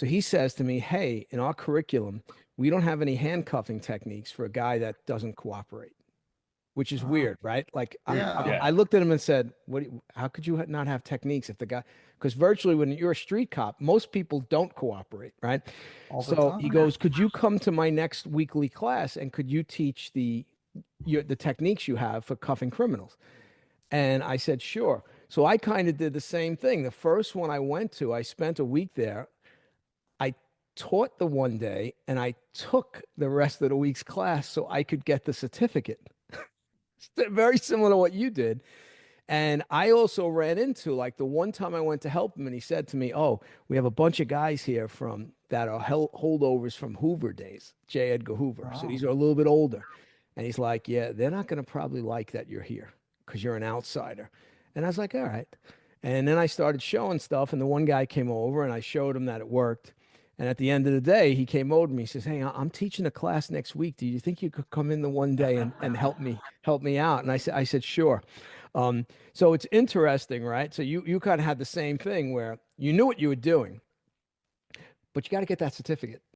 So he says to me, hey, in our curriculum, we don't have any handcuffing techniques for a guy that doesn't cooperate, which is Oh, weird, right? Like yeah, I looked at him and said, how could you not have techniques if the guy, because virtually when you're a street cop, most people don't cooperate, right? all the So he time. goes, could you come to my next weekly class and could you teach the techniques you have for cuffing criminals? And I said, sure. So I kind of did the same thing. The first one I went to, I spent a week there. I taught the one day and I took the rest of the week's class so I could get the certificate. Very similar to what you did. And I also ran into like the one time I went to help him and he said to me, oh, we have a bunch of guys here from that are holdovers from Hoover Days, J. Edgar Hoover. So Oh, these are a little bit older. And he's like, yeah, they're not going to probably like that you're here because you're an outsider. And I was like, all right. And then I started showing stuff, and the one guy came over and I showed him that it worked. And at the end of the day, he came over to me. He says, hey, I'm teaching a class next week. Do you think you could come in the one day and help me out? And I said, sure. So it's interesting, right? So you kind of had the same thing where you knew what you were doing, but you got to get that certificate.